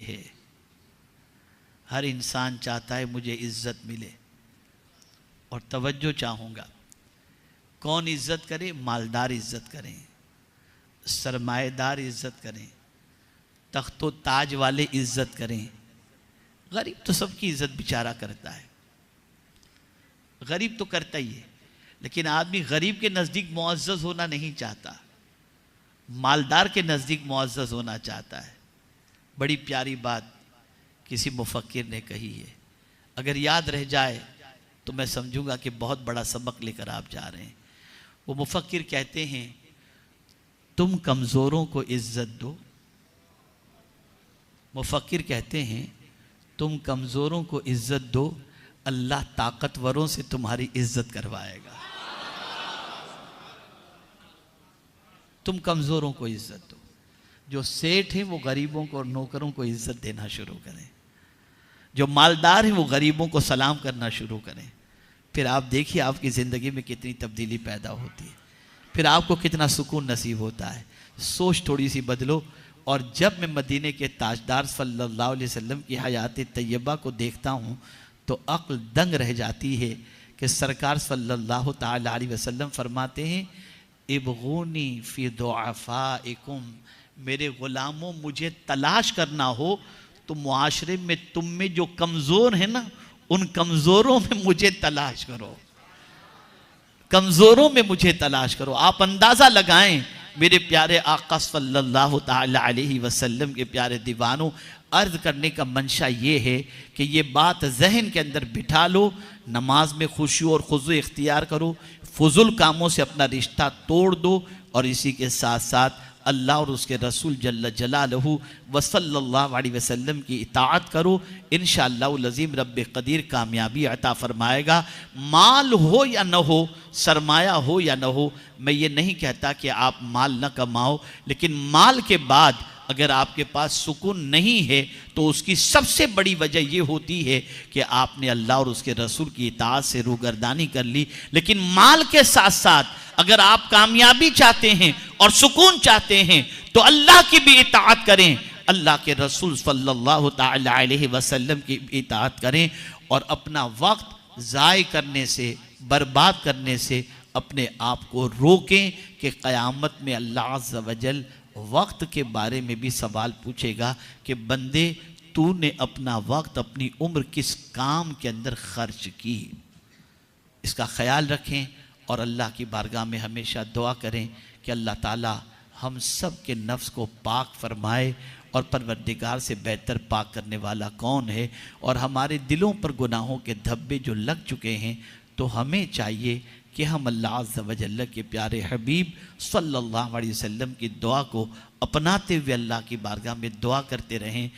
है। हर इंसान चाहता है मुझे इज्जत मिले, और तवज्जो चाहूँगा, कौन इज्जत करे? मालदार इज्जत करें, सरमाएदार इज्जत करें, तख्तो ताज वाले इज्जत करें। गरीब तो सबकी इज्जत बेचारा करता है, गरीब तो करता ही है, लेकिन आदमी गरीब के नज़दीक मुअज़्ज़ज़ होना नहीं चाहता, मालदार के नज़दीक मुअज़्ज़ज़ होना चाहता है। बड़ी प्यारी बात किसी मुफक्किर ने कही है, अगर याद रह जाए तो मैं समझूंगा कि बहुत बड़ा सबक लेकर आप जा रहे हैं। वो मुफक्किर कहते हैं, तुम कमज़ोरों को इज्जत दो। मुफक्किर कहते हैं, तुम कमज़ोरों को इज्जत दो, अल्लाह ताकतवरों से तुम्हारी इज्जत करवाएगा। तुम कमज़ोरों को इज्जत दो। जो सेठ हैं वो गरीबों को और नौकरों को इज्जत देना शुरू करें, जो मालदार हैं वो गरीबों को सलाम करना शुरू करें। फिर आप देखिए आपकी ज़िंदगी में कितनी तब्दीली पैदा होती है, फिर आपको कितना सुकून नसीब होता है। सोच थोड़ी सी बदलो। और जब मैं मदीने के ताजदार सल्लल्लाहु अलैहि वसल्लम की हयात तैयबा को देखता हूँ तो अक्ल दंग रह जाती है कि सरकार सल्लल्लाहु ताला अलैहि वसल्लम फरमाते हैं, इबगूनी फी दुआफाइकुम, मेरे ग़ुलामों मुझे तलाश करना हो तो मुआशरे में तुम में जो कमज़ोर है ना, उन कमज़ोरों में मुझे तलाश करो, कमज़ोरों में मुझे तलाश करो। आप अंदाज़ा लगाएं मेरे प्यारे आका सल्लल्लाहु ताला अलैहि वसल्लम के प्यारे दीवानों, अर्ज़ करने का मंशा ये है कि ये बात जहन के अंदर बिठा लो, नमाज में खुशू और खुजू इख्तियार करो, फुजुल कामों से अपना रिश्ता तोड़ दो, और इसी के साथ साथ अल्लाह और उसके रसूल जल्ल जलालहू व सल्लल्लाहु अलैहि वसल्लम की इताअत करो। इंशाअल्लाहुल अज़ीम रब्बे क़दीर कामयाबी अता फरमाएगा। माल हो या न हो, सरमाया हो या न हो, मैं ये नहीं कहता कि आप माल न कमाओ, लेकिन माल के बाद अगर आपके पास सुकून नहीं है तो उसकी सबसे बड़ी वजह यह होती है कि आपने अल्लाह और उसके रसूल की इताअत से रूगर्दानी कर ली। लेकिन माल के साथ साथ अगर आप कामयाबी चाहते हैं और सुकून चाहते हैं तो अल्लाह की भी इताअत करें, अल्लाह के रसूल सल्लल्लाहु ताला अलैहि वसल्लम की इताअत करें, और अपना वक्त ज़ाय करने से, बर्बाद करने से अपने आप को रोकें कि क़यामत में अल्लाह अज़्ज़ व जल वक्त के बारे में भी सवाल पूछेगा कि बंदे तूने अपना वक्त, अपनी उम्र किस काम के अंदर खर्च की। इसका ख्याल रखें और अल्लाह की बारगाह में हमेशा दुआ करें कि अल्लाह ताला हम सब के नफ्स को पाक फरमाए, और परवरदिगार से बेहतर पाक करने वाला कौन है। और हमारे दिलों पर गुनाहों के धब्बे जो लग चुके हैं तो हमें चाहिए कि हम अल्लाह अज़्ज़ व जल्ल के प्यारे हबीब सल्लल्लाहु अलैहि वसल्लम की दुआ को अपनाते हुए अल्लाह की बारगाह में दुआ करते रहें।